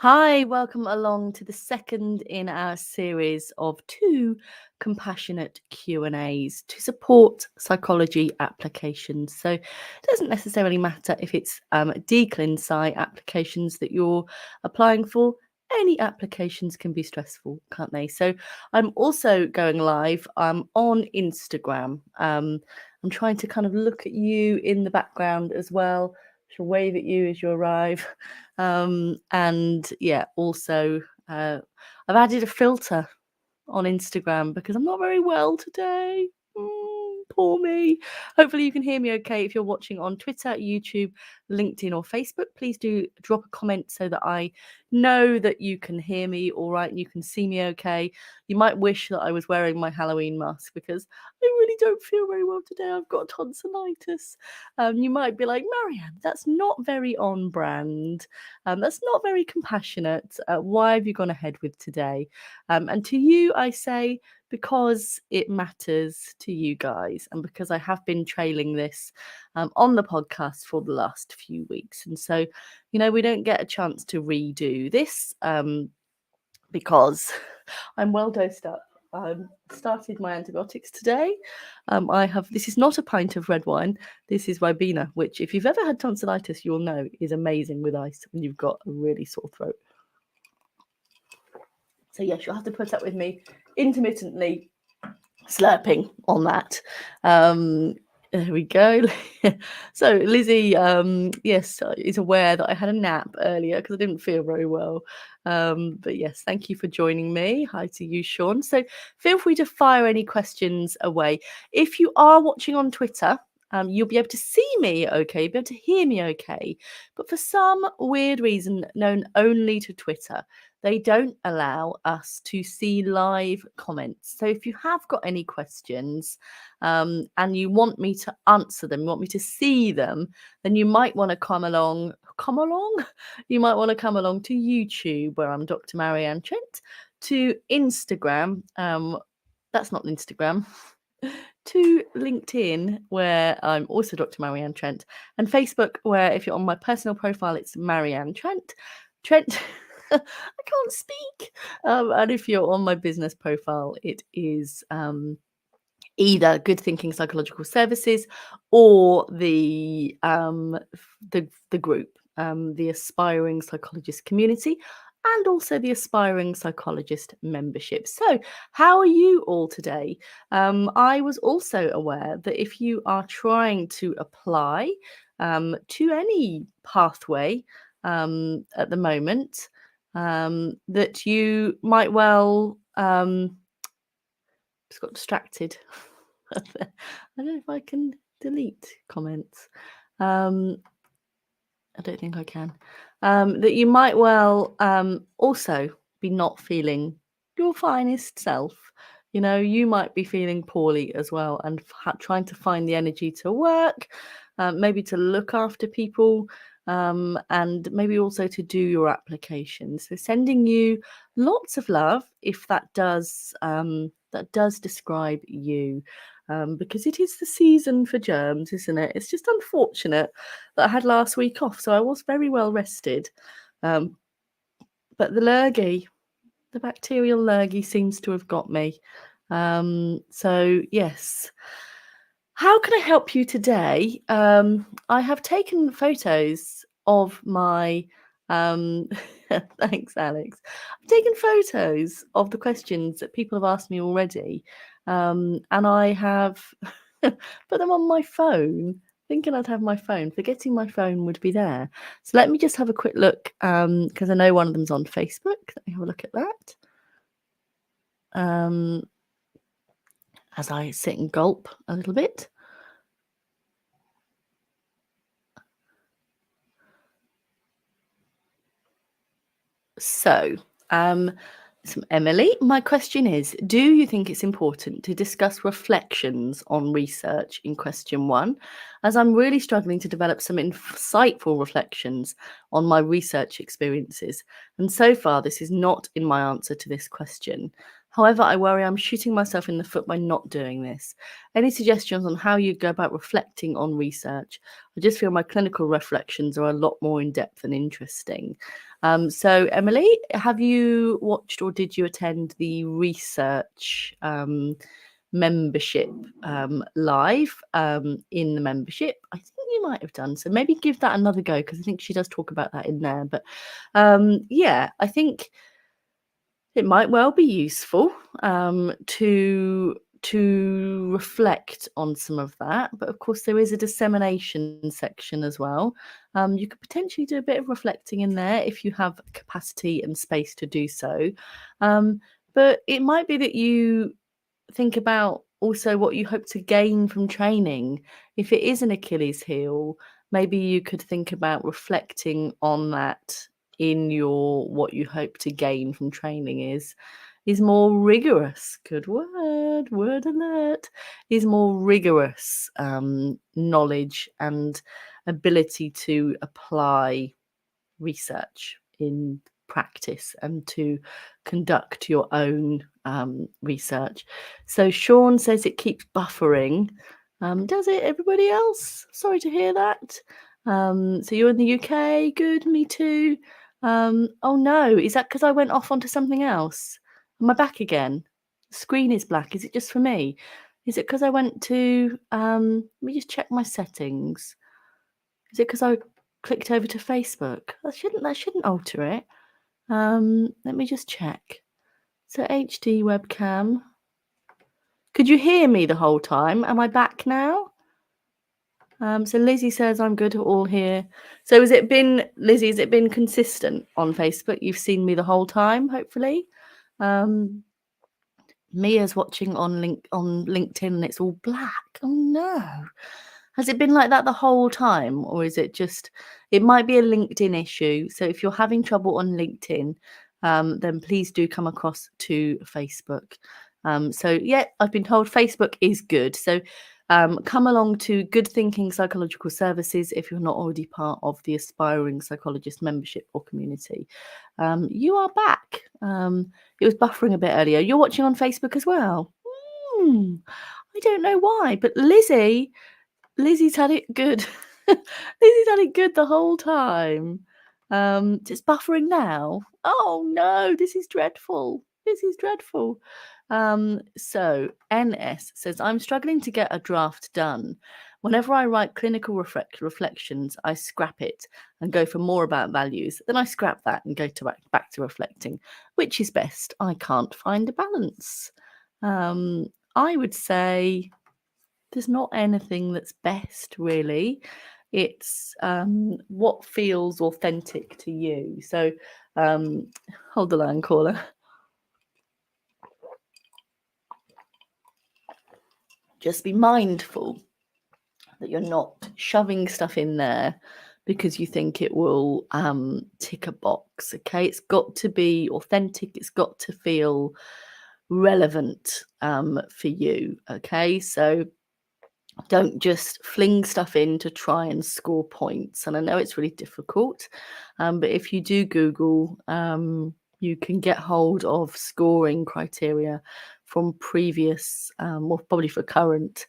Hi, welcome along to the second in our series of two compassionate Q&As to support psychology applications. So it doesn't necessarily matter if it's DClinPsy applications that you're applying for. Any applications can be stressful, can't they? So I'm also going live on Instagram. I'm trying to kind of look at you in the background as well. She'll wave at you as you arrive. And yeah, also I've added a filter on Instagram because I'm not very well today. Poor me. Hopefully you can hear me okay. If you're watching on Twitter, YouTube, LinkedIn or Facebook, please do drop a comment so that I know that you can hear me all right and you can see me okay. You might wish that I was wearing my Halloween mask because I really don't feel very well today. I've got tonsillitis. You might be like, Marianne, that's not very on brand. That's not very compassionate. Why have you gone ahead with today? And to you, I say, because it matters to you guys and because I have been trailing this on the podcast for the last few weeks. And so, we don't get a chance to redo this because I'm well dosed up. I've started my antibiotics today. This is not a pint of red wine. This is Ribena, which if you've ever had tonsillitis, you'll know is amazing with ice when you've got a really sore throat. So yes, you'll have to put up with me intermittently slurping on that. There we go. So Lizzie, yes, is aware that I had a nap earlier because I didn't feel very well. But yes, thank you for joining me. Hi to you, Sean. So feel free to fire any questions away. If you are watching on Twitter, you'll be able to see me okay, be able to hear me okay. But for some weird reason known only to Twitter, they don't allow us to see live comments. So if you have got any questions and you want me to answer them, you want me to see them, then you might want to come along. You might want to come along to YouTube, where I'm Dr. Marianne Trent, to Instagram. That's not Instagram. To LinkedIn, where I'm also Dr. Marianne Trent, and Facebook, where if you're on my personal profile, it's Marianne Trent. I can't speak. And if you're on my business profile, it is either Good Thinking Psychological Services or the group, the Aspiring Psychologist Community, and also the Aspiring Psychologist membership. So how are you all today? I was also aware that if you are trying to apply to any pathway at the moment, that you might well just got distracted. I don't know if I can delete comments. I don't think I can. That you might well also be not feeling your finest self. You might be feeling poorly as well and trying to find the energy to work, maybe to look after people, and maybe also to do your application. So sending you lots of love if that does describe you. Because it is the season for germs, isn't it? It's just unfortunate that I had last week off, so I was very well rested. But the bacterial lurgy seems to have got me. So yes. How can I help you today? I have taken photos of my thanks, Alex. I've taken photos of the questions that people have asked me already. And I have put them on my phone, thinking I'd have my phone, forgetting my phone would be there. So let me just have a quick look, because I know one of them's on Facebook. Let me have a look at that. As I sit and gulp a little bit. So, from Emily, my question is, do you think it's important to discuss reflections on research in question 1, as I'm really struggling to develop some insightful reflections on my research experiences, and so far this is not in my answer to this question. However, I worry I'm shooting myself in the foot by not doing this. Any suggestions on how you go about reflecting on research? I just feel my clinical reflections are a lot more in depth and interesting. So, Emily, have you watched or did you attend the research membership live in the membership? I think you might have done. So maybe give that another go, because I think she does talk about that in there. But yeah, I think it might well be useful to reflect on some of that. But of course, there is a dissemination section as well. You could potentially do a bit of reflecting in there if you have capacity and space to do so. But it might be that you think about also what you hope to gain from training. If it is an Achilles heel, maybe you could think about reflecting on that in your what you hope to gain from training is more rigorous. Good word alert. Is more rigorous knowledge and ability to apply research in practice and to conduct your own research. So Sean says it keeps buffering. Does it, everybody else? Sorry to hear that. So you're in the UK. Good, me too. Oh no, is that because I went off onto something else? Am I back again? The screen is black. Is it just for me? Is it because I went to let me just check my settings. Is it because I clicked over to Facebook? That shouldn't alter it. Let me just check. So HD webcam. Could you hear me the whole time? Am I back now? So Lizzie says I'm good all here. So has it been, Lizzie, has it been consistent on Facebook? You've seen me the whole time, hopefully. Mia's watching on LinkedIn and it's all black. Oh no. Has it been like that the whole time, or is it just, it might be a LinkedIn issue. So if you're having trouble on LinkedIn, then please do come across to Facebook. So yeah, I've been told Facebook is good. So come along to Good Thinking Psychological Services if you're not already part of the Aspiring Psychologist membership or community. You are back. It was buffering a bit earlier. You're watching on Facebook as well. I don't know why, but Lizzie's had it good. Lizzie's had it good the whole time. It's buffering now. Oh no, this is dreadful. This is dreadful. So NS says, I'm struggling to get a draft done. Whenever I write clinical reflections, I scrap it and go for more about values. Then I scrap that and go back to reflecting. Which is best? I can't find a balance. I would say there's not anything that's best, really. It's what feels authentic to you. So hold the line, caller. Just be mindful that you're not shoving stuff in there because you think it will tick a box. Okay, it's got to be authentic. It's got to feel relevant for you. Okay, so don't just fling stuff in to try and score points. And I know it's really difficult, but if you do Google, you can get hold of scoring criteria from previous, or probably for current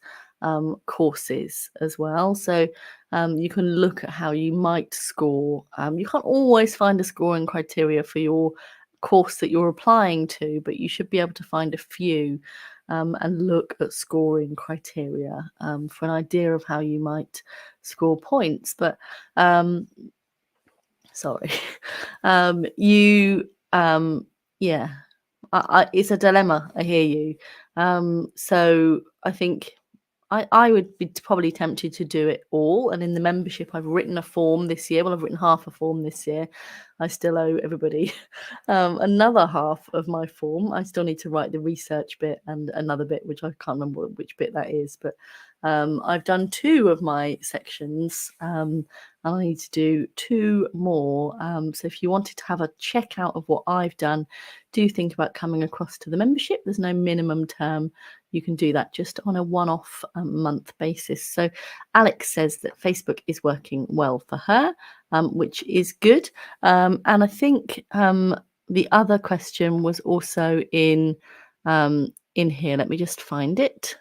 courses as well. So you can look at how you might score. You can't always find a scoring criteria for your course that you're applying to, but you should be able to find a few and look at scoring criteria for an idea of how you might score points. But sorry, yeah, it's a dilemma. I hear you. So I think I would be probably tempted to do it all. And in the membership, I've written a form this year. Well, I've written half a form this year. I still owe everybody another half of my form. I still need to write the research bit and another bit, which I can't remember which bit that is. But I've done 2 of my sections. And I need to do 2 more. So if you wanted to have a check out of what I've done, do think about coming across to the membership. There's no minimum term. You can do that just on a one-off month basis. So Alex says that Facebook is working well for her, which is good. And I think the other question was also in in here. Let me just find it.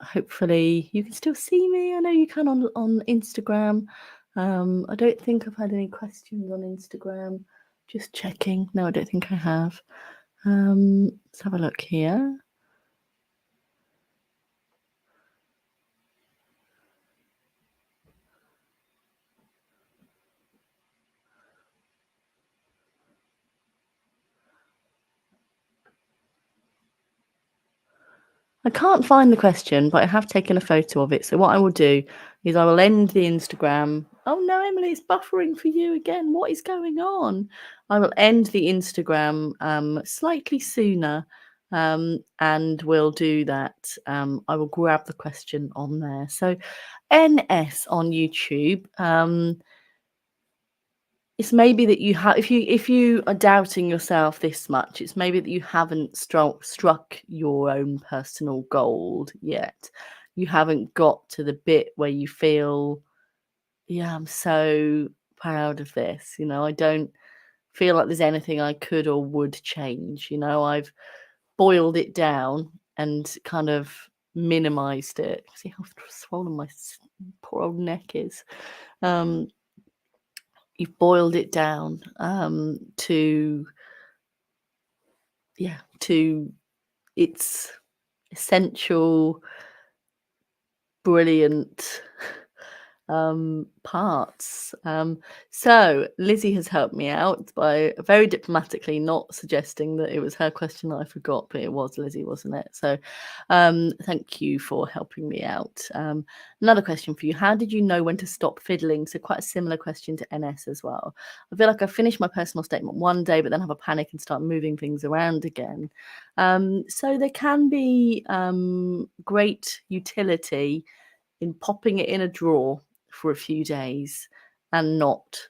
Hopefully you can still see me. I know you can on Instagram. I don't think I've had any questions on Instagram. Just checking. No, I don't think I have. Let's have a look here. I can't find the question, but I have taken a photo of it. So what I will do is I will end the Instagram. Oh no, Emily, it's buffering for you again. What is going on? I will end the Instagram slightly sooner, and we'll do that. I will grab the question on there. So NS on YouTube. It's maybe that you have, if you are doubting yourself this much, it's maybe that you haven't struck your own personal gold yet. You haven't got to the bit where you feel, yeah, I'm so proud of this. I don't feel like there's anything I could or would change. I've boiled it down and kind of minimized it. See how swollen my poor old neck is. You've boiled it down to its essential, brilliant parts. So Lizzie has helped me out by very diplomatically not suggesting that it was her question that I forgot, but it was Lizzie, wasn't it? So thank you for helping me out. Another question for you: how did you know when to stop fiddling? So quite a similar question to NS as well. I feel like I finished my personal statement one day, but then have a panic and start moving things around again. So there can be great utility in popping it in a drawer for a few days and not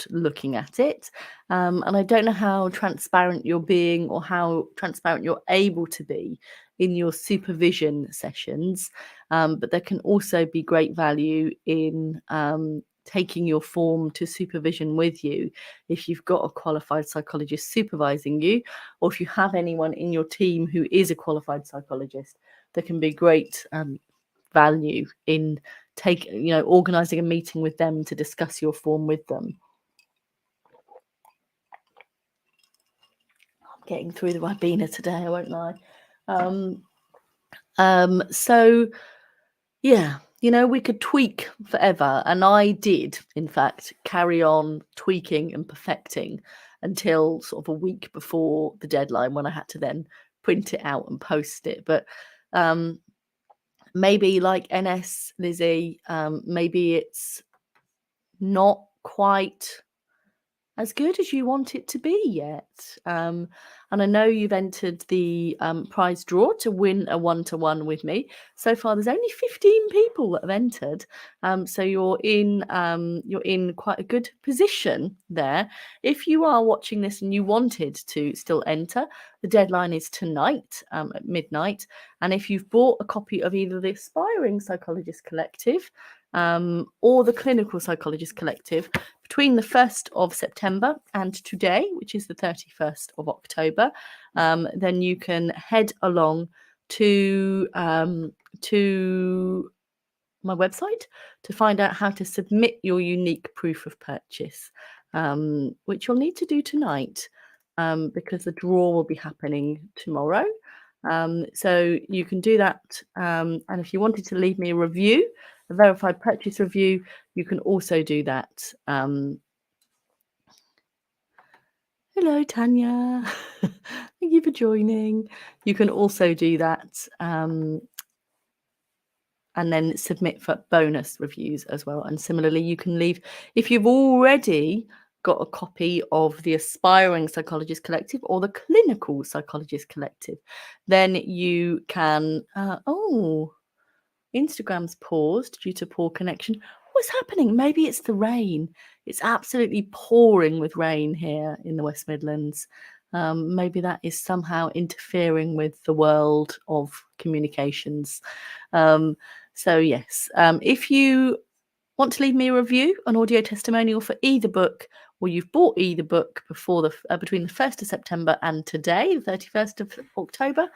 looking at it. And I don't know how transparent you're being or how transparent you're able to be in your supervision sessions, but there can also be great value in taking your form to supervision with you if you've got a qualified psychologist supervising you, or if you have anyone in your team who is a qualified psychologist. There can be great value in organizing a meeting with them to discuss your form with them. I'm getting through the Ribena today, I won't lie. So yeah, we could tweak forever, and I did in fact carry on tweaking and perfecting until sort of a week before the deadline, when I had to then print it out and post it. But maybe like NS, Lizzie, maybe it's not quite as good as you want it to be yet. And I know you've entered the prize draw to win a one-to-one with me. So far, there's only 15 people that have entered. So you're in quite a good position there. If you are watching this and you wanted to still enter, the deadline is tonight at midnight. And if you've bought a copy of either the Aspiring Psychologist Collective or the Clinical Psychologist Collective between the 1st of September and today, which is the 31st of October, then you can head along to my website to find out how to submit your unique proof of purchase, which you'll need to do tonight because the draw will be happening tomorrow. So you can do that. And if you wanted to leave me a review, a verified purchase review, you can also do that. Hello, Tanya. Thank you for joining. You can also do that and then submit for bonus reviews as well. And similarly, you can leave, if you've already got a copy of the Aspiring Psychologist Collective or the Clinical Psychologist Collective, then you can, Instagram's paused due to poor connection. What's happening? Maybe it's the rain. It's absolutely pouring with rain here in the West Midlands. Maybe that is somehow interfering with the world of communications. So yes, if you Want to leave me a review, an audio testimonial for either book, or you've bought either book before between the 1st of September and today, the 31st of October,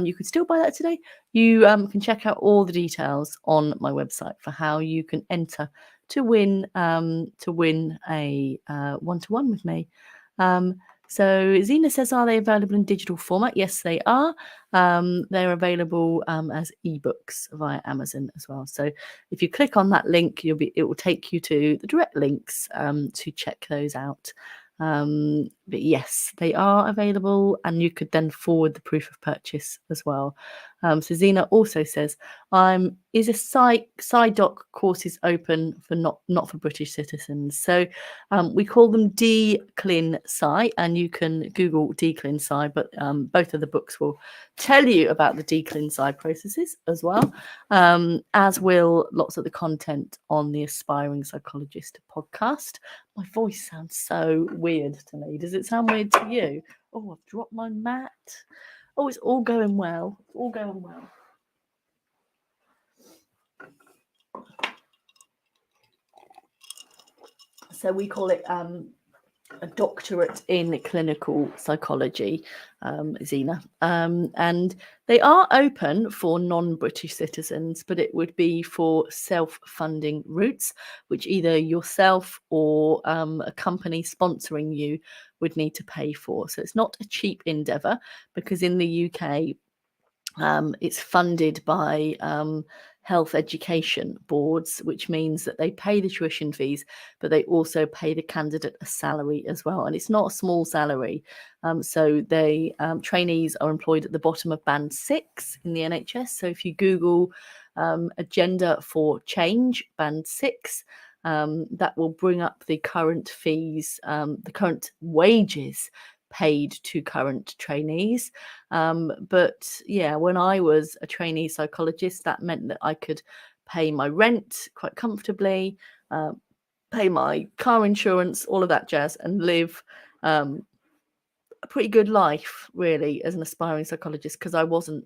you could still buy that today. You can check out all the details on my website for how you can enter to win a one-to-one with me. So Zena says, are they available in digital format? Yes, they are. They're available as ebooks via Amazon as well. So if you click on that link, it will take you to the direct links to check those out. But yes, they are available, and you could then forward the proof of purchase as well. So Zena also says, is a PsyDoc courses open for not for British citizens? So we call them DClinPsy, and you can Google DClinPsy, but both of the books will tell you about the DClinPsy processes as well, as will lots of the content on the Aspiring Psychologist podcast. My voice sounds so weird to me. Does it sound weird to you? Oh, I've dropped my mat. Oh, it's all going well. It's all going well. So we call it a doctorate in clinical psychology, Zena. And they are open for non-British citizens, but it would be for self-funding routes, which either yourself or a company sponsoring you would need to pay for. So it's not a cheap endeavour, because in the UK, it's funded by health education boards, which means that they pay the tuition fees, but they also pay the candidate a salary as well. And it's not a small salary. So trainees are employed at the bottom of band 6 in the NHS. So if you Google agenda for change, band 6, that will bring up the current fees, the current wages paid to current trainees. But yeah, when I was a trainee psychologist, that meant that I could pay my rent quite comfortably, pay my car insurance, all of that jazz, and live a pretty good life, really, as an aspiring psychologist, because I wasn't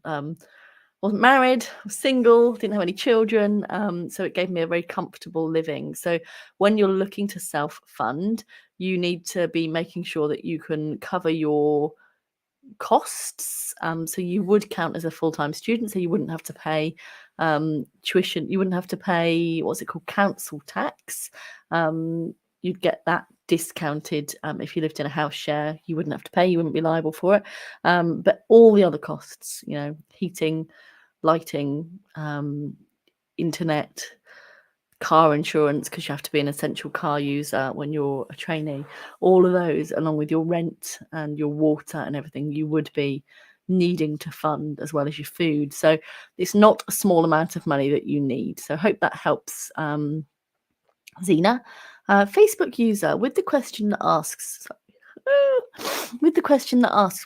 married, was single, didn't have any children, so it gave me a very comfortable living. So when you're looking to self-fund, you need to be making sure that you can cover your costs. So you would count as a full-time student, so you wouldn't have to pay tuition, you wouldn't have to pay, what's it called, council tax. You'd get that discounted. If you lived in a house share, you wouldn't have to pay, you wouldn't be liable for it. But all the other costs, heating, lighting, internet, car insurance, because you have to be an essential car user when you're a trainee, all of those, along with your rent and your water and everything, you would be needing to fund, as well as your food. So it's not a small amount of money that you need. So I hope that helps, Zena. Facebook user with the question that asks,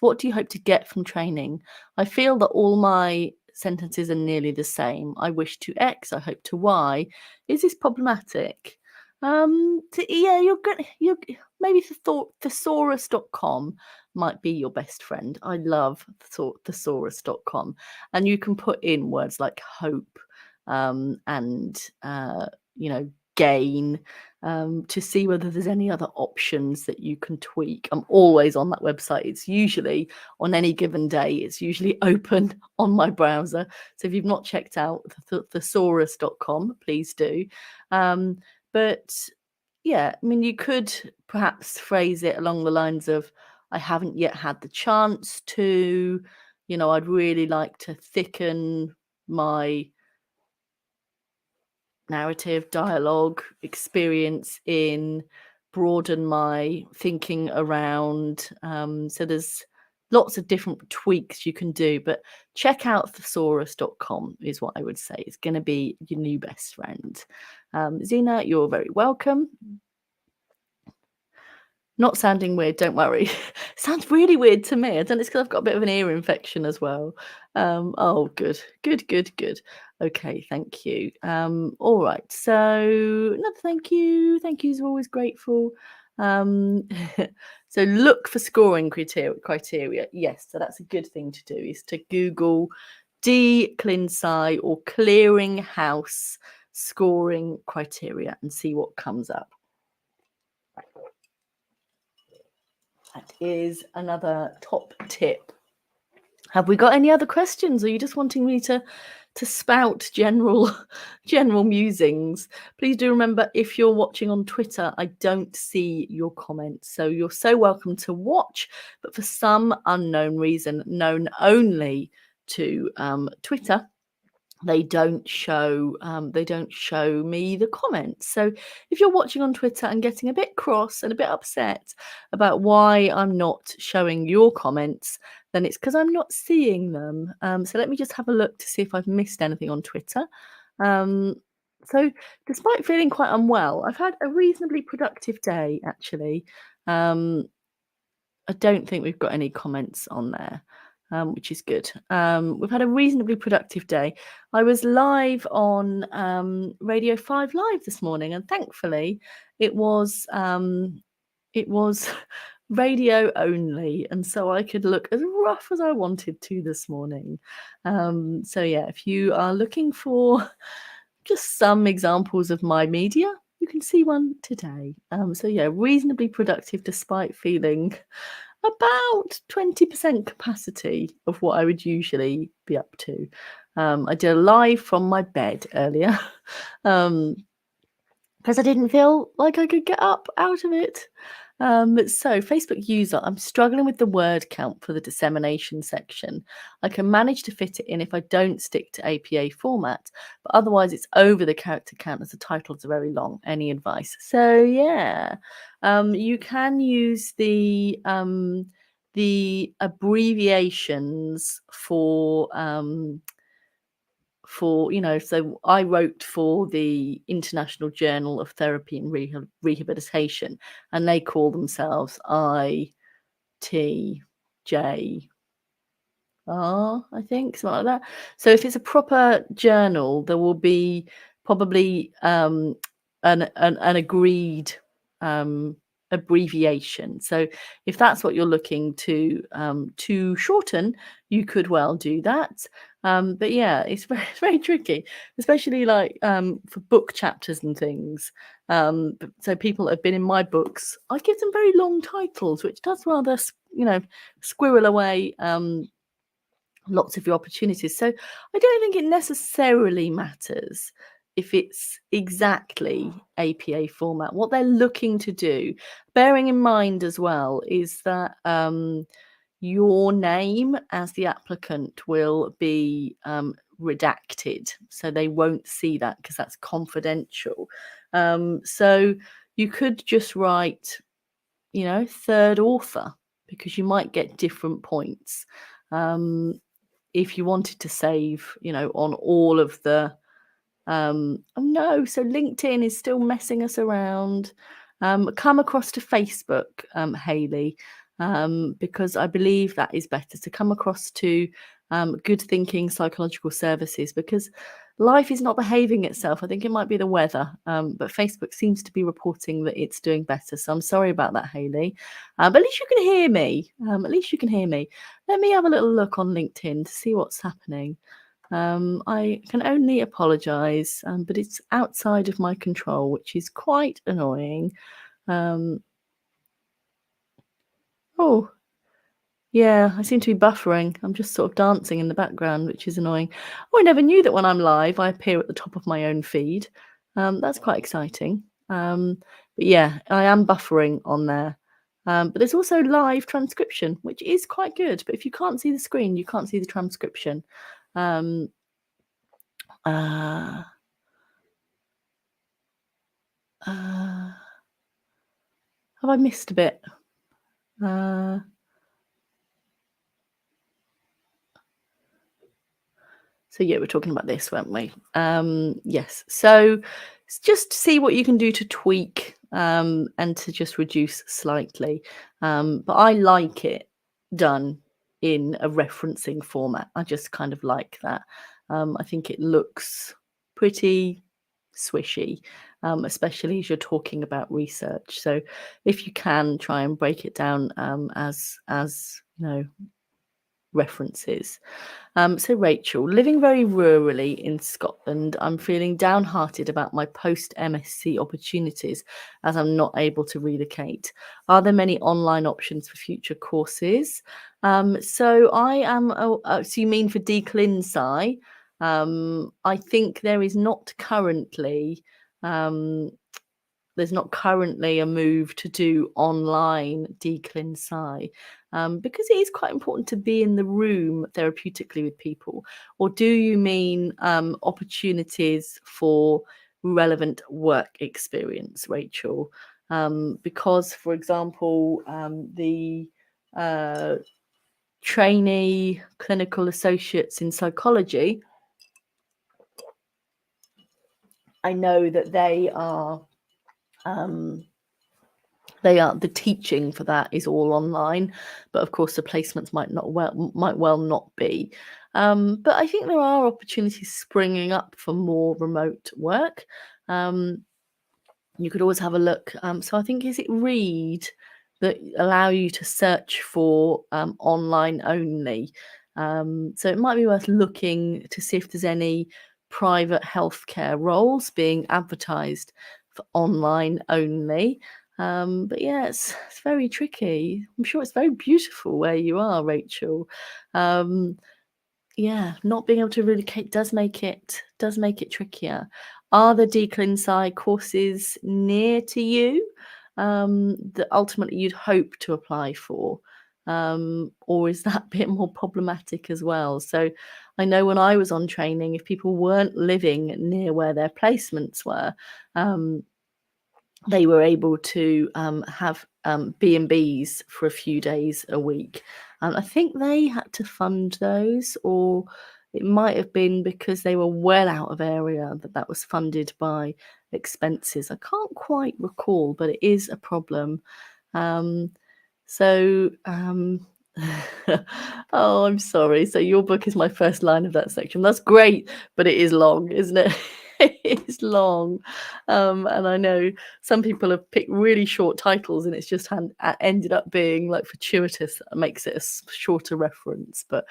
what do you hope to get from training? I feel that all my sentences are nearly the same. I wish to X, I hope to Y. Is this problematic? You're maybe thesaurus.com might be your best friend. I love thesaurus.com, and you can put in words like hope and gain, to see whether there's any other options that you can tweak. I'm always on that website. It's usually on any given day, it's usually open on my browser. So if you've not checked out thesaurus.com, please do. But yeah, I mean, you could perhaps phrase it along the lines of, I haven't yet had the chance to, I'd really like to thicken my narrative, dialogue, experience broaden my thinking around. So there's lots of different tweaks you can do, but check out thesaurus.com is what I would say. It's going to be your new best friend. Zena, you're very welcome. Not sounding weird, don't worry. Sounds really weird to me. I don't know, it's because I've got a bit of an ear infection as well. Oh, good. Okay, thank you. All right, so another thank you. Thank yous are always grateful. So look for scoring criteria. Yes, so that's a good thing to do, is to Google DClinPsy or Clearing House scoring criteria and see what comes up. That is another top tip. Have we got any other questions? Or are you just wanting me to spout general musings? Please do remember, if you're watching on Twitter, I don't see your comments. So you're so welcome to watch, but for some unknown reason, known only to Twitter, they don't show me the comments. So if you're watching on Twitter and getting a bit cross and a bit upset about why I'm not showing your comments, then it's because I'm not seeing them. So let me just have a look to see if I've missed anything on Twitter. So despite feeling quite unwell, I've had a reasonably productive day, actually. I don't think we've got any comments on there, which is good. We've had a reasonably productive day. I was live on Radio 5 Live this morning, and thankfully it was radio only, and so I could look as rough as I wanted to this morning. So yeah, if you are looking for just some examples of my media, you can see one today. So yeah, reasonably productive despite feeling about 20% capacity of what I would usually be up to. I did a live from my bed earlier because I didn't feel like I could get up out of it. So Facebook user, I'm struggling with the word count for the dissemination section. I can manage to fit it in if I don't stick to APA format, but otherwise it's over the character count as the titles are very long. Any advice? So yeah, you can use the abbreviations for so I wrote for the International Journal of Therapy and Rehabilitation, and they call themselves ITJR, I think, something like that. So if it's a proper journal, there will be probably an agreed abbreviation. So if that's what you're looking to shorten, you could well do that. But yeah, it's very tricky, especially like for book chapters and things. So people that have been in my books, I give them very long titles, which does rather squirrel away lots of your opportunities. So I don't think it necessarily matters if it's exactly APA format. What they're looking to do, bearing in mind as well, is that your name as the applicant will be redacted, so they won't see that because that's confidential. So you could just write, third author, because you might get different points. If you wanted to save, on all of the oh no, so LinkedIn is still messing us around. Come across to Facebook, Hayley, because I believe that is better to come across to Good Thinking Psychological Services, because life is not behaving itself. I think it might be the weather, but Facebook seems to be reporting that it's doing better. So I'm sorry about that, Hayley. But at least you can hear me. Let me have a little look on LinkedIn to see what's happening. I can only apologise, but it's outside of my control, which is quite annoying. Oh, yeah, I seem to be buffering. I'm just sort of dancing in the background, which is annoying. Oh, I never knew that when I'm live, I appear at the top of my own feed. That's quite exciting. But yeah, I am buffering on there. But there's also live transcription, which is quite good. But if you can't see the screen, you can't see the transcription. Have I missed a bit? So yeah, we're talking about this, weren't we? Yes. So just see what you can do to tweak and to just reduce slightly. But I like it done in a referencing format. I just kind of like that. I think it looks pretty swishy, especially as you're talking about research. So if you can, try and break it down as references. So Rachel, living very rurally in Scotland, I'm feeling downhearted about my post-MSc opportunities as I'm not able to relocate. Are there many online options for future courses? So I am, so you mean for DClinPsy? I think there is not currently, there's not currently a move to do online DClinPsy, because it is quite important to be in the room therapeutically with people. Or do you mean opportunities for relevant work experience, Rachel? Because, for example, the trainee clinical associates in psychology, I know that the teaching for that is all online, but of course the placements might well not be. But I think there are opportunities springing up for more remote work. You could always have a look. So I think, is it Read that allow you to search for online only? So it might be worth looking to see if there's any private healthcare roles being advertised for online only. But yeah, it's very tricky. I'm sure it's very beautiful where you are, Rachel. Yeah, not being able to relocate does make it trickier. Are the DClinPsy courses near to you that ultimately you'd hope to apply for? Or is that a bit more problematic as well? So I know when I was on training, if people weren't living near where their placements were, they were able to have B&Bs for a few days a week. I think they had to fund those, or it might have been because they were well out of area that was funded by expenses. I can't quite recall, but it is a problem. So, oh, I'm sorry. So your book is my first line of that section. That's great, but it is long, isn't it? It is long. And I know some people have picked really short titles and it's just ended up being like fortuitous. That makes it a shorter reference. But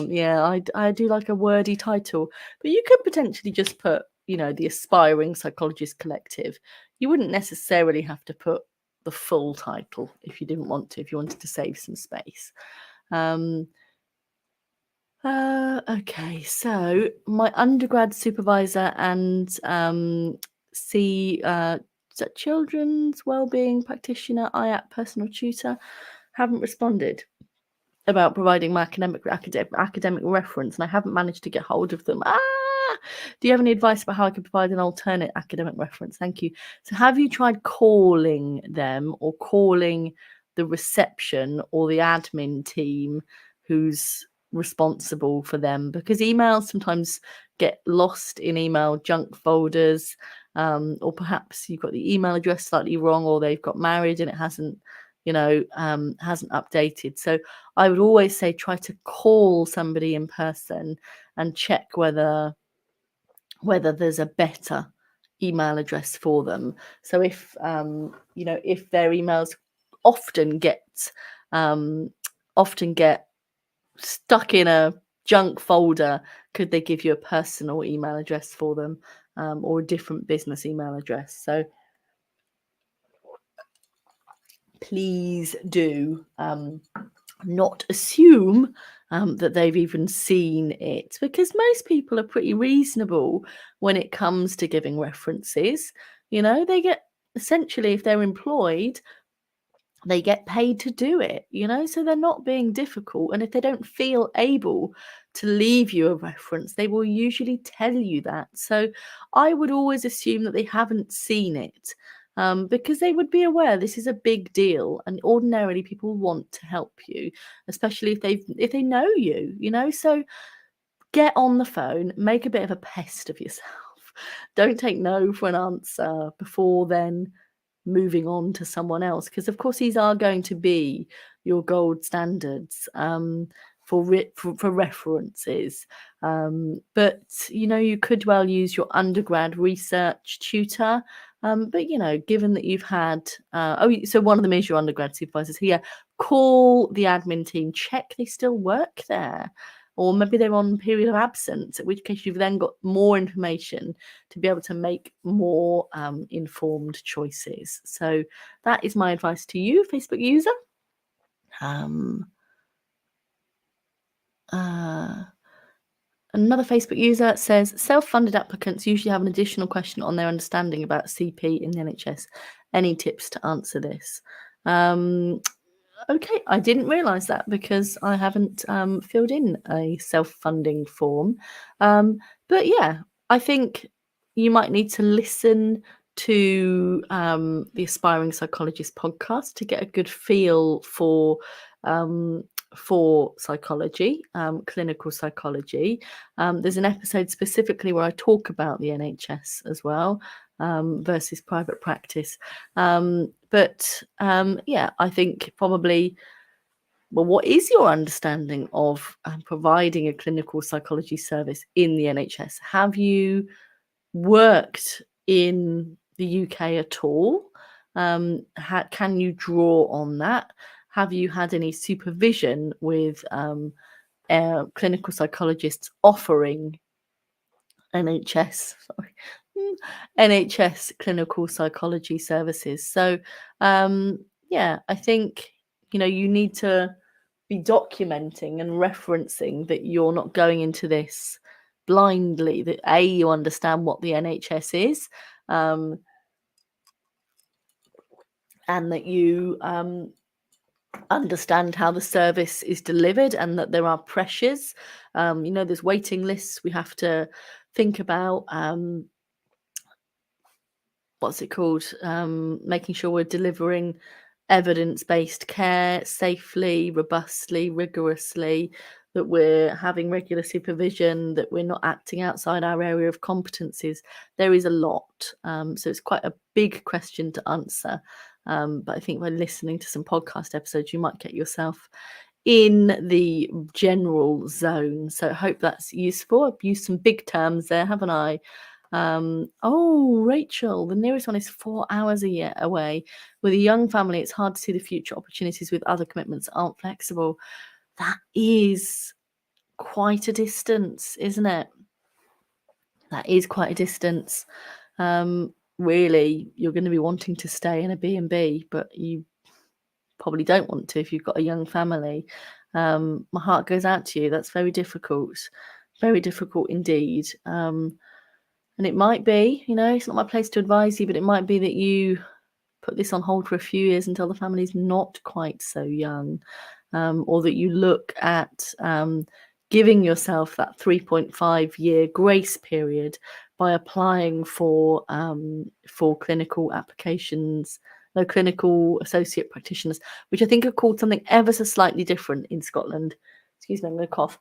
yeah, I do like a wordy title. But you could potentially just put, the Aspiring Psychologist Collective. You wouldn't necessarily have to put the full title if you didn't want to, if you wanted to save some space. Okay, so my undergrad supervisor and children's wellbeing practitioner, IAP personal tutor, haven't responded about providing my academic reference, and I haven't managed to get hold of them. Do you have any advice about how I can provide an alternate academic reference? Thank you. So have you tried calling them or calling the reception or the admin team who's responsible for them? Because emails sometimes get lost in email junk folders, or perhaps you've got the email address slightly wrong, or they've got married and it hasn't updated. So I would always say try to call somebody in person and check whether there's a better email address for them. So if if their emails often get stuck in a junk folder, could they give you a personal email address for them, or a different business email address? So please do not assume that they've even seen it, because most people are pretty reasonable when it comes to giving references. They get, essentially, if they're employed, they get paid to do it, so they're not being difficult. And if they don't feel able to leave you a reference, they will usually tell you that. So I would always assume that they haven't seen it, because they would be aware this is a big deal, and ordinarily people want to help you, especially if they know you. So get on the phone, make a bit of a pest of yourself. Don't take no for an answer before then moving on to someone else, because of course these are going to be your gold standards for references. But you could well use your undergrad research tutor But, given that you've had, so one of them is your undergrad supervisors here, call the admin team, check they still work there. Or maybe they're on period of absence, at which case you've then got more information to be able to make more informed choices. So that is my advice to you, Facebook user. Another Facebook user says, self-funded applicants usually have an additional question on their understanding about CP in the NHS. Any tips to answer this? Okay, I didn't realise that because I haven't filled in a self-funding form. But yeah, I think you might need to listen to the Aspiring Psychologist podcast to get a good feel for psychology, clinical psychology. There's an episode specifically where I talk about the NHS as well, versus private practice. But I think probably, well, what is your understanding of providing a clinical psychology service in the NHS? Have you worked in the UK at all? Can you draw on that? Have you had any supervision with clinical psychologists offering NHS clinical psychology services? So I think you need to be documenting and referencing that you're not going into this blindly, that you understand what the NHS is, and that you understand how the service is delivered, and that there are pressures. There's waiting lists. We have to think about making sure we're delivering evidence-based care safely, robustly, rigorously, that we're having regular supervision, that we're not acting outside our area of competencies. There is a lot. So it's quite a big question to answer. But I think by listening to some podcast episodes, you might get yourself in the general zone. So I hope that's useful. I've used some big terms there, haven't I? Rachel, the nearest one is 4 hours a year away. With a young family, it's hard to see the future opportunities with other commitments aren't flexible. That is quite a distance, isn't it? That is quite a distance. Really, you're going to be wanting to stay in a B&B, but you probably don't want to if you've got a young family. My heart goes out to you. That's very difficult indeed. And it might be, it's not my place to advise you, but it might be that you put this on hold for a few years until the family's not quite so young, or that you look at giving yourself that 3.5-year grace period by applying for clinical applications, clinical associate practitioners, which I think are called something ever so slightly different in Scotland. Excuse me, I'm going to cough.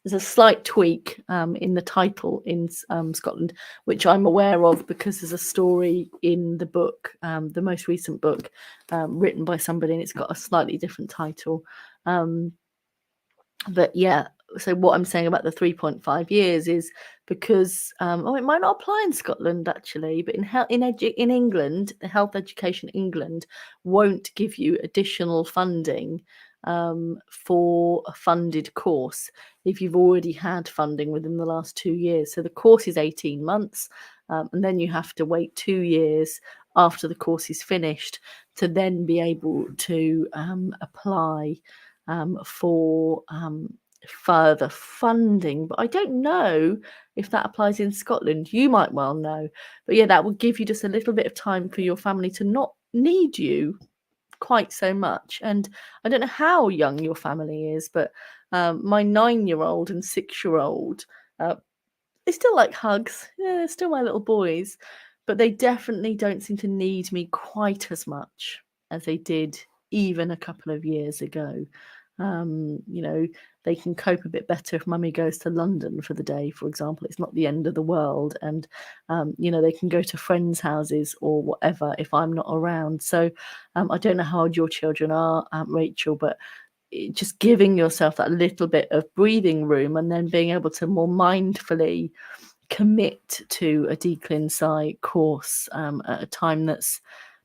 There's a slight tweak in the title in Scotland, which I'm aware of because there's a story in the book, the most recent book, written by somebody, and it's got a slightly different title. But yeah, so what I'm saying about the 3.5 years is because, it might not apply in Scotland actually, but in England, the Health Education England won't give you additional funding for a funded course if you've already had funding within the last 2 years. So the course is 18 months, and then you have to wait 2 years after the course is finished to then be able to apply for further funding. But I don't know if that applies in Scotland. You might well know. But yeah, that will give you just a little bit of time for your family to not need you quite so much. And I don't know how young your family is, but my 9-year-old and 6-year-old, they still like hugs. Yeah, they're still my little boys, but they definitely don't seem to need me quite as much as they did even a couple of years ago. They can cope a bit better if mummy goes to London for the day, for example. It's not the end of the world. And, they can go to friends' houses or whatever if I'm not around. So I don't know how old your children are, Rachel, but just giving yourself that little bit of breathing room and then being able to more mindfully commit to a DClinPsy course at a time that's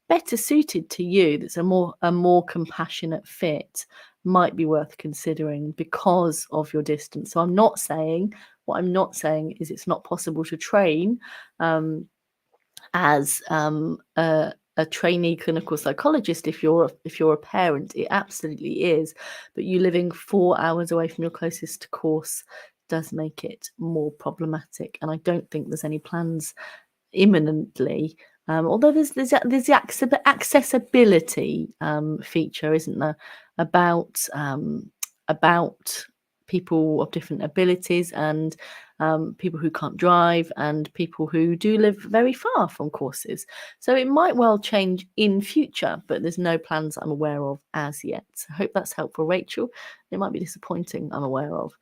better suited to you, that's a more compassionate fit, might be worth considering because of your distance. So what I'm not saying is it's not possible to train as a trainee clinical psychologist if you're a parent. It absolutely is, but you living 4 hours away from your closest course does make it more problematic, and I don't think there's any plans imminently. Although there's the accessibility feature, isn't there, about people of different abilities and people who can't drive and people who do live very far from courses. So it might well change in future, but there's no plans I'm aware of as yet. So I hope that's helpful, Rachel. It might be disappointing, I'm aware of.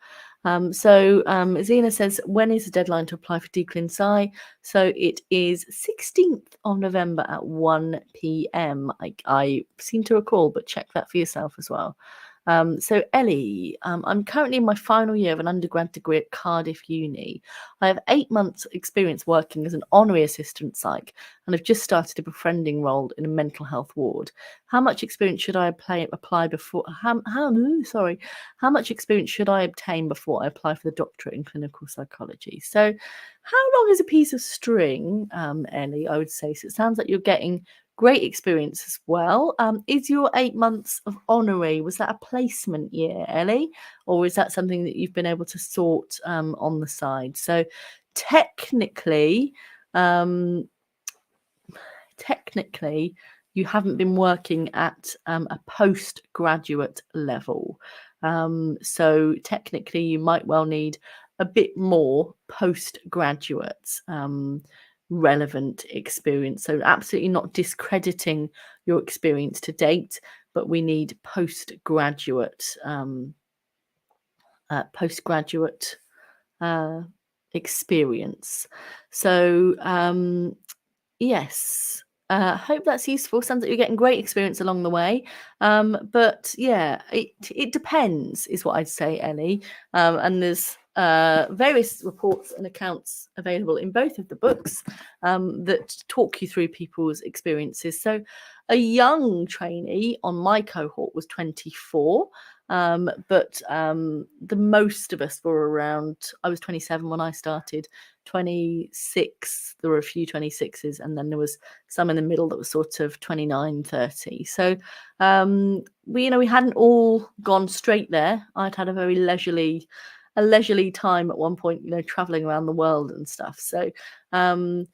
Zena says, when is the deadline to apply for DClinPsy? So it is 16th of November at 1 p.m. I seem to recall, but check that for yourself as well. So Ellie, I'm currently in my final year of an undergrad degree at Cardiff Uni. I have 8 months experience working as an honorary assistant psych and have just started a befriending role in a mental health ward. How much experience should I apply before? How much experience should I obtain before I apply for the doctorate in clinical psychology? So how long is a piece of string, Ellie, I would say? So it sounds like you're getting great experience as well. Is your 8 months of honorary, was that a placement year, Ellie? Or is that something that you've been able to sort on the side? So technically, you haven't been working at a postgraduate level. So technically, you might well need a bit more postgraduate relevant experience. So absolutely not discrediting your experience to date, but we need postgraduate experience. So yes, hope that's useful. Sounds like you're getting great experience along the way. But yeah, it depends, is what I'd say, Ellie. And there's various reports and accounts available in both of the books that talk you through people's experiences. So a young trainee on my cohort was 24. But the most of us were around, I was 27 when I started, 26. There were a few 26s, and then there was some in the middle that was sort of 29, 30. So we hadn't all gone straight there. I'd had a very leisurely time at one point, traveling around the world and stuff. So and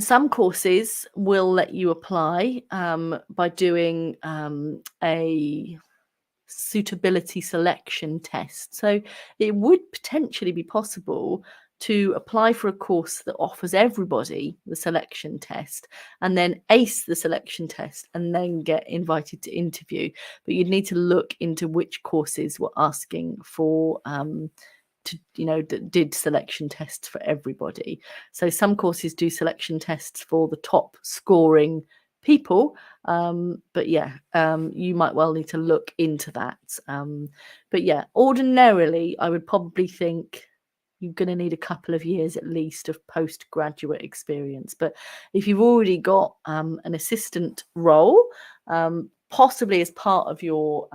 some courses will let you apply by doing a suitability selection test. So it would potentially be possible to apply for a course that offers everybody the selection test and then ace the selection test and then get invited to interview. But you'd need to look into which courses were asking for that did selection tests for everybody. So some courses do selection tests for the top scoring people, but you might well need to look into that. But yeah, ordinarily I would probably think you're going to need a couple of years at least of postgraduate experience. But if you've already got an assistant role, possibly as part of your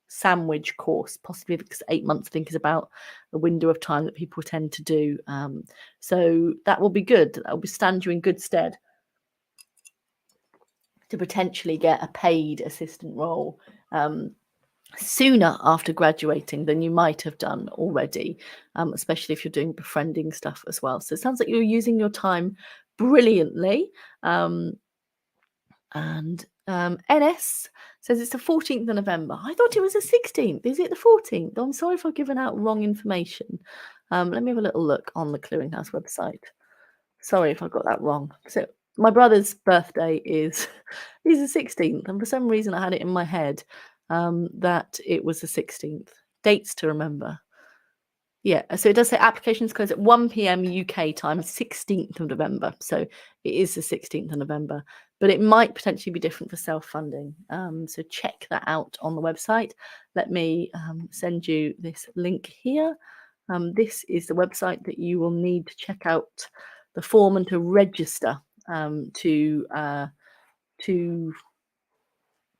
sandwich course, possibly because 8 months I think is about the window of time that people tend to do, so that will be good. That will stand you in good stead to potentially get a paid assistant role sooner after graduating than you might have done already, especially if you're doing befriending stuff as well. So it sounds like you're using your time brilliantly. And NS says it's the 14th of November. I thought it was the 16th. Is it the 14th? I'm sorry if I've given out wrong information. Let me have a little look on the Clearinghouse website. Sorry if I got that wrong. So my brother's birthday is the 16th, and for some reason I had it in my head that it was the 16th. Dates to remember. Yeah, so it does say applications close at 1 p.m. UK time, 16th of November. So it is the 16th of November, but it might potentially be different for self-funding. So check that out on the website. Let me send you this link here. this is the website that you will need to check out the form and to register to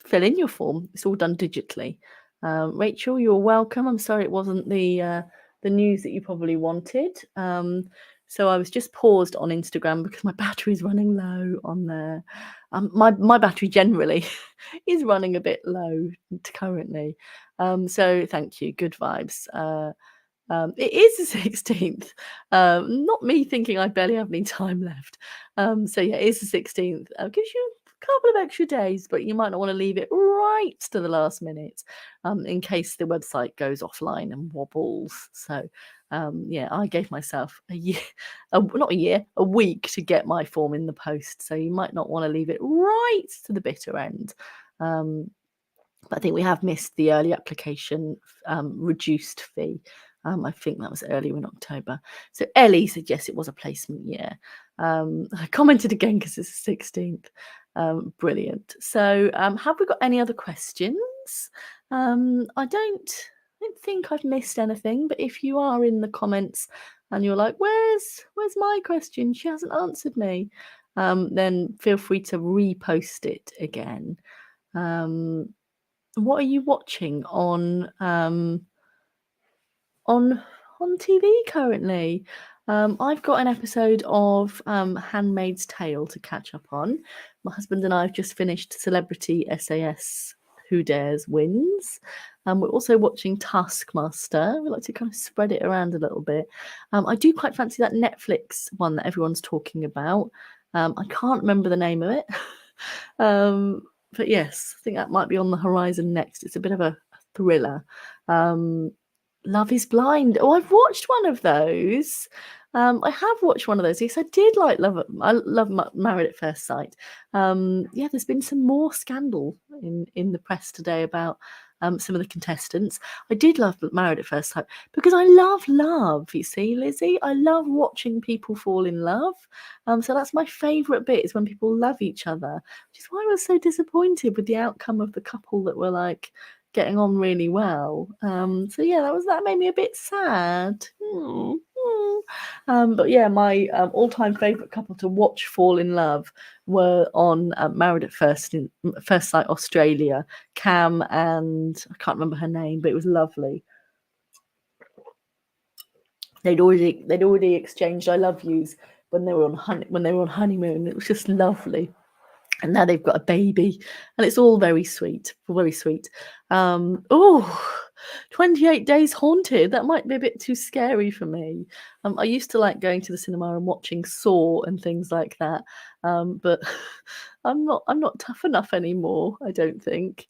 fill in your form. It's all done digitally. Rachel, you're welcome. I'm sorry it wasn't the news that you probably wanted. So I was just paused on Instagram because my battery's running low on there. My battery generally is running a bit low currently. So thank you. Good vibes. It is the 16th. Not me thinking I barely have any time left. So yeah, it is the 16th. Gives you a couple of extra days, but you might not want to leave it right to the last minute in case the website goes offline and wobbles. So yeah, I gave myself a year, not a year, a week to get my form in the post. So you might not want to leave it right to the bitter end. But I think we have missed the early application reduced fee. I think that was earlier in October. So Ellie said, yes, it was a placement year. I commented again because it's the 16th. Brilliant. So have we got any other questions? I don't think I've missed anything, but if you are in the comments and you're like, where's my question? She hasn't answered me. Then feel free to repost it again. What are you watching on TV currently? I've got an episode of Handmaid's Tale to catch up on. My husband and I have just finished Celebrity SAS Who Dares Wins. We're also watching Taskmaster. We like to kind of spread it around a little bit. I do quite fancy that Netflix one that everyone's talking about. I can't remember the name of it. But yes, I think that might be on the horizon next. It's a bit of a thriller. Love is Blind. Oh, I've watched one of those. I have watched one of those. Yes, I did like I love Married at First Sight. Yeah, there's been some more scandal in the press today about some of the contestants. I did love Married at First Sight because I love love. You see, Lizzie, I love watching people fall in love. So that's my favourite bit, is when people love each other, which is why I was so disappointed with the outcome of the couple that were like getting on really well. So yeah, that made me a bit sad. But yeah, my all-time favourite couple to watch fall in love were on Married at First Sight Australia. Cam and I can't remember her name, but it was lovely. They'd already exchanged "I love yous" when they were on honeymoon. It was just lovely. And now they've got a baby, and it's all very sweet, very sweet. 28 Days Haunted. That might be a bit too scary for me. I used to like going to the cinema and watching Saw and things like that, but I'm not tough enough anymore, I don't think.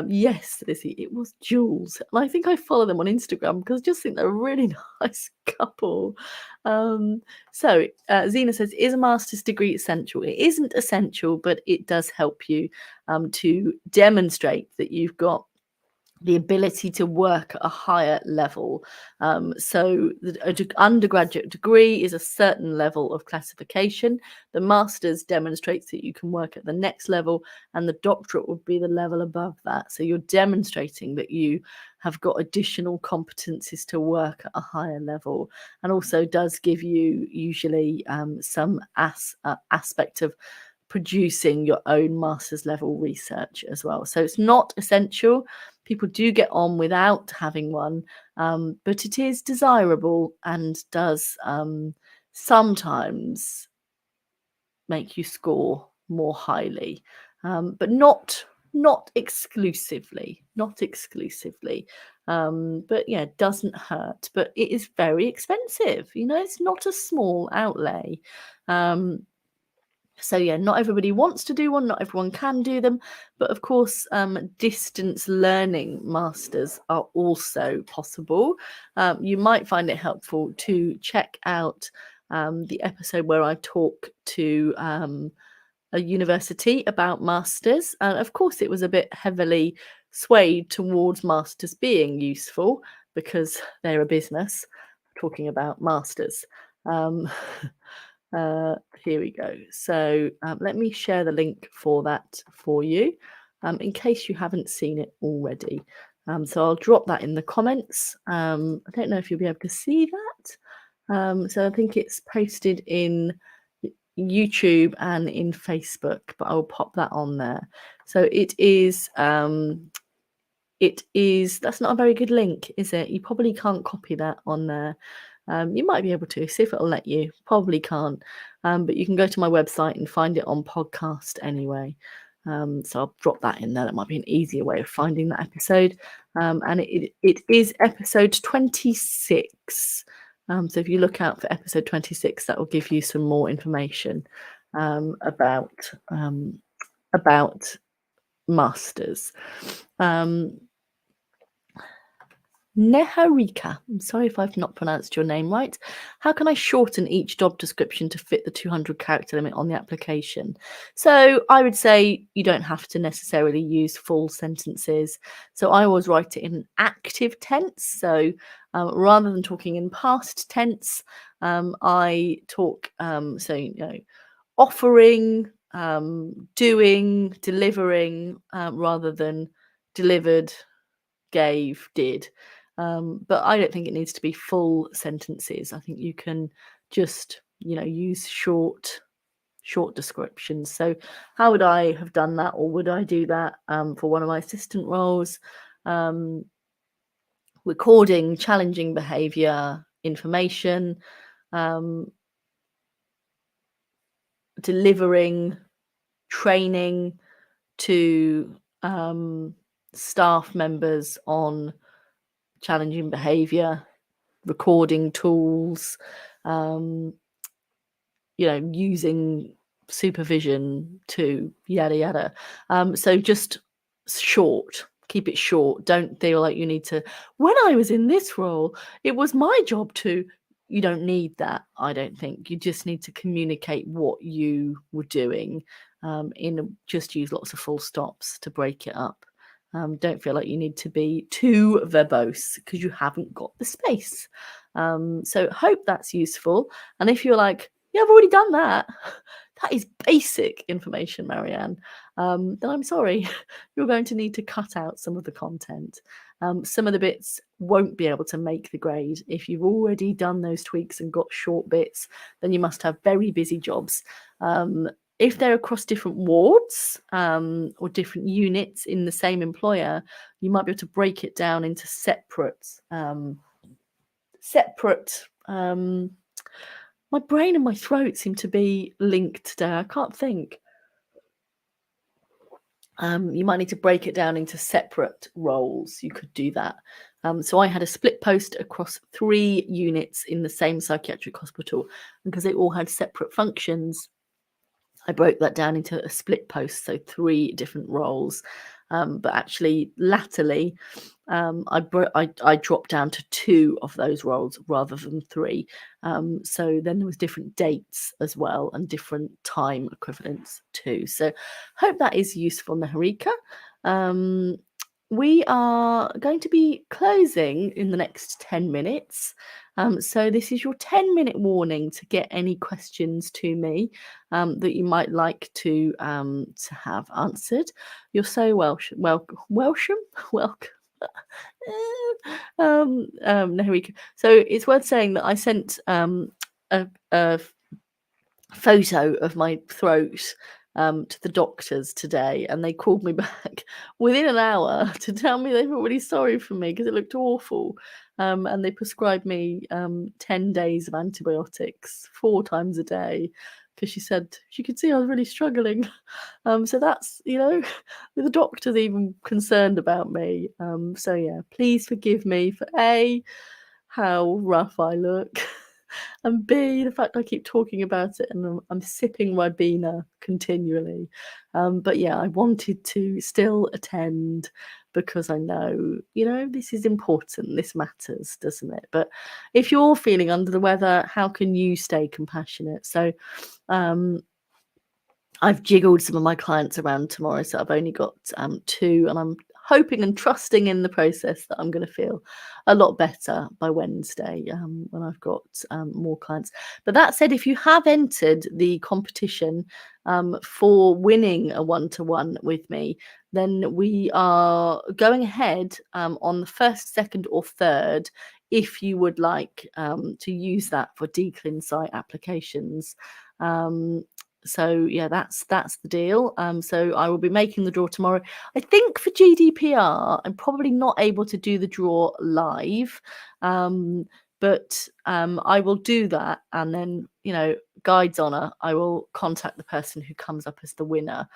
Yes, Lizzie, it was Jules, and I think I follow them on Instagram because I just think they're a really nice couple. So Zena says, is a master's degree essential? It isn't essential, but it does help you to demonstrate that you've got the ability to work at a higher level. So the undergraduate degree is a certain level of classification. The master's demonstrates that you can work at the next level, and the doctorate would be the level above that. So you're demonstrating that you have got additional competencies to work at a higher level, and also does give you usually some aspect of producing your own master's level research as well. So it's not essential. People do get on without having one, but it is desirable and does sometimes make you score more highly, but not exclusively. But yeah, it doesn't hurt, but it is very expensive. It's not a small outlay. So yeah, not everybody wants to do one, not everyone can do them, but of course distance learning masters are also possible. You might find it helpful to check out the episode where I talk to a university about masters, and of course it was a bit heavily swayed towards masters being useful because they're a business talking about masters. Here we go. So let me share the link for that for you in case you haven't seen it already. So I'll drop that in the comments. I don't know if you'll be able to see that. So I think it's posted in YouTube and in Facebook, but I'll pop that on there. So it is that's not a very good link, is it? You probably can't copy that on there. You might be able to, see if it'll let you. Probably can't, but you can go to my website and find it on podcast anyway. So I'll drop that in there. That might be an easier way of finding that episode. And it is episode 26. So if you look out for episode 26, that will give you some more information about masters. Neharika, I'm sorry if I've not pronounced your name right. How can I shorten each job description to fit the 200 character limit on the application? So I would say you don't have to necessarily use full sentences. So I always write it in active tense. So rather than talking in past tense, I talk, offering, doing, delivering, rather than delivered, gave, did. But I don't think it needs to be full sentences. I think you can just, use short descriptions. So how would I have done that, or would I do that for one of my assistant roles? Recording challenging behavior information, delivering training to staff members on challenging behavior, recording tools, using supervision to yada yada. So just short, keep it short. Don't feel like you need to, when I was in this role, it was my job to. You don't need that, I don't think. You just need to communicate what you were doing. Just use lots of full stops to break it up. Don't feel like you need to be too verbose because you haven't got the space. So hope that's useful. And if you're like, yeah, I've already done that, that is basic information, Marianne, then I'm sorry, you're going to need to cut out some of the content. Some of the bits won't be able to make the grade. If you've already done those tweaks and got short bits, then you must have very busy jobs. If they're across different wards or different units in the same employer, you might be able to break it down into separate. My brain and my throat seem to be linked today. I can't think. You might need to break it down into separate roles. You could do that. So I had a split post across 3 units in the same psychiatric hospital, and because they all had separate functions, I broke that down into a split post, so 3 different roles. But actually, latterly, I dropped down to 2 of those roles rather than 3. So then there was different dates as well and different time equivalents too. So hope that is useful, Neharika. We are going to be closing in the next 10 minutes. So this is your 10-minute warning to get any questions to me that you might like to have answered. You're so welcome. Neharika. So it's worth saying that I sent a photo of my throat to the doctors today, and they called me back within an hour to tell me they were really sorry for me because it looked awful. And they prescribed me 10 days of antibiotics 4 times a day because she said she could see I was really struggling. So that's, the doctor's even concerned about me. So yeah, please forgive me for A, how rough I look, and B, the fact I keep talking about it and I'm sipping Ribena continually. But yeah, I wanted to still attend because I know, this is important. This matters, doesn't it? But if you're feeling under the weather, how can you stay compassionate? So I've jiggled some of my clients around tomorrow, so I've only got 2, and I'm hoping and trusting in the process that I'm going to feel a lot better by Wednesday when I've got more clients. But that said, if you have entered the competition for winning a one-to-one with me, then we are going ahead on the 1st, 2nd or 3rd if you would like to use that for DClinPsy applications. So yeah, that's the deal. So I will be making the draw tomorrow. I think for GDPR, I'm probably not able to do the draw live, but I will do that, and then, you know, Guide's honour, I will contact the person who comes up as the winner,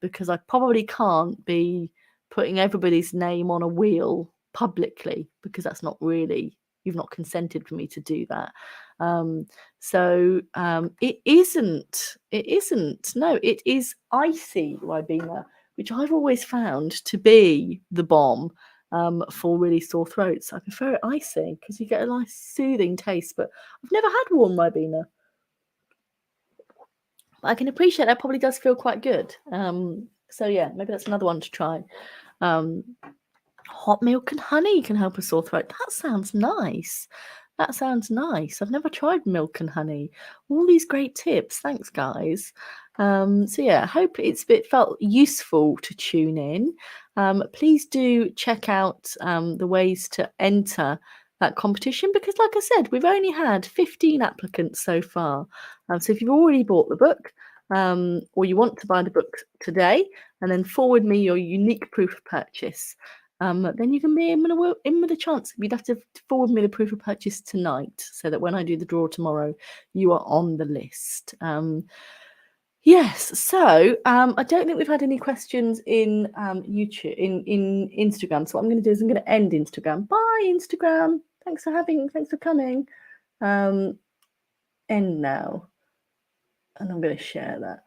because I probably can't be putting everybody's name on a wheel publicly, because that's not really, you've not consented for me to do that. So it isn't, no, it is icy Ribena, which I've always found to be the bomb for really sore throats. I prefer it icy because you get a nice soothing taste, but I've never had warm Ribena. I can appreciate that probably does feel quite good. So yeah, maybe that's another one to try. Hot milk and honey can help a sore throat. That sounds nice. That sounds nice. I've never tried milk and honey. All these great tips. Thanks, guys. So yeah, I hope it felt useful to tune in. Please do check out the ways to enter that competition, because like I said, we've only had 15 applicants so far. So if you've already bought the book, or you want to buy the book today and then forward me your unique proof of purchase, then you can be in with a chance. You'd have to forward me the proof of purchase tonight, so that when I do the draw tomorrow, you are on the list. Yes, so I don't think we've had any questions in YouTube, in Instagram. So what I'm going to do is I'm going to end Instagram. Bye, Instagram. Thanks for coming. End now. And I'm going to share that.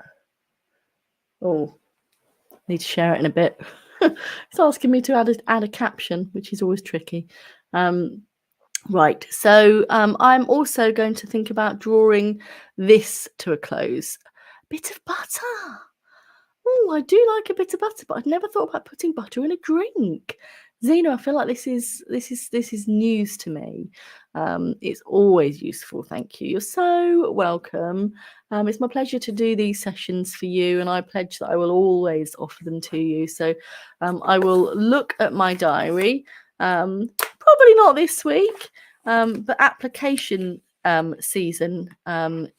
Oh, I need to share it in a bit. It's asking me to add a caption, which is always tricky. Right, so I'm also going to think about drawing this to a close. A bit of butter. Oh, I do like a bit of butter, but I'd never thought about putting butter in a drink. Zena, I feel like this is news to me. It's always useful. Thank you. You're so welcome. It's my pleasure to do these sessions for you, and I pledge that I will always offer them to you. So I will look at my diary. Probably not this week, but application season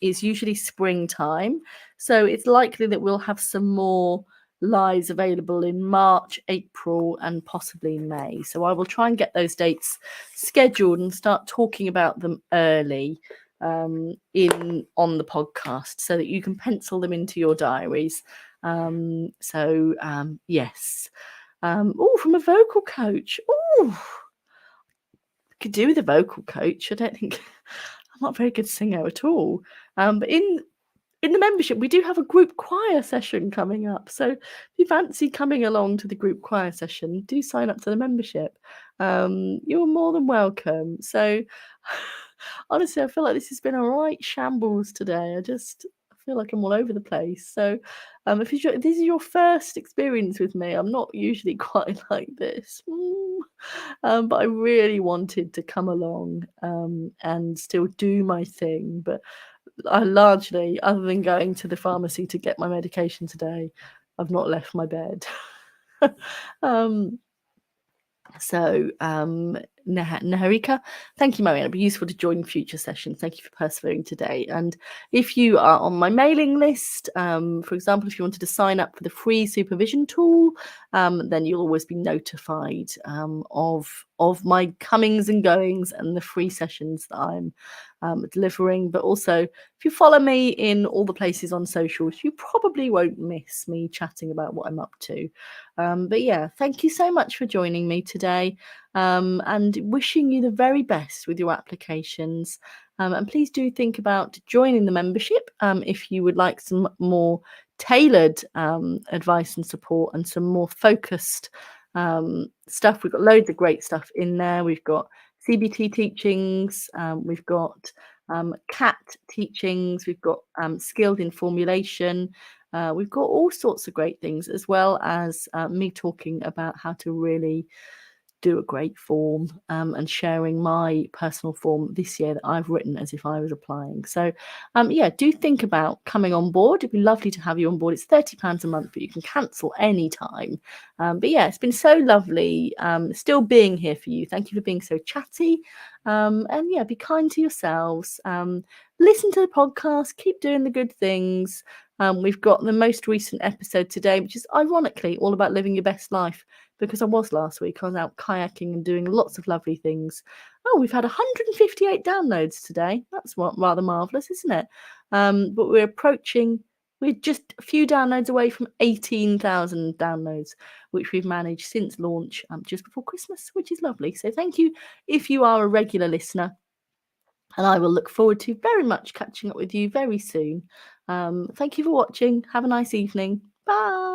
is usually springtime. So it's likely that we'll have some more lives available in March, April, and possibly May. So I will try and get those dates scheduled and start talking about them early on the podcast, so that you can pencil them into your diaries. Yes. Oh, from a vocal coach. Oh, could do with a vocal coach. I don't think I'm not a very good singer at all. But in the membership, we do have a group choir session coming up. So if you fancy coming along to the group choir session, do sign up to the membership. You're more than welcome. So honestly, I feel like this has been a right shambles today. I feel like I'm all over the place. So if this is your first experience with me, I'm not usually quite like this. But I really wanted to come along and still do my thing. But I largely, other than going to the pharmacy to get my medication today, I've not left my bed. Naharika, thank you, Marianne. It'd be useful to join future sessions. Thank you for persevering today. And if you are on my mailing list, for example, if you wanted to sign up for the free supervision tool, then you'll always be notified of my comings and goings and the free sessions that I'm delivering. But also, if you follow me in all the places on socials, you probably won't miss me chatting about what I'm up to. But yeah, thank you so much for joining me today, and wishing you the very best with your applications. And please do think about joining the membership if you would like some more tailored advice and support and some more focused stuff. We've got loads of great stuff in there. We've got CBT teachings, we've got CAT teachings, we've got skilled in formulation, We've got all sorts of great things, as well as me talking about how to really do a great form, and sharing my personal form this year that I've written as if I was applying. So yeah, do think about coming on board. It'd be lovely to have you on board. It's £30 a month, but you can cancel any time. But yeah, it's been so lovely still being here for you. Thank you for being so chatty. And yeah, be kind to yourselves. Listen to the podcast, keep doing the good things. We've got the most recent episode today, which is ironically all about living your best life, because I was last week. I was out kayaking and doing lots of lovely things. Oh, we've had 158 downloads today. That's rather marvellous, isn't it? But we're just a few downloads away from 18,000 downloads, which we've managed since launch just before Christmas, which is lovely. So thank you if you are a regular listener. And I will look forward to very much catching up with you very soon. Thank you for watching. Have a nice evening. Bye.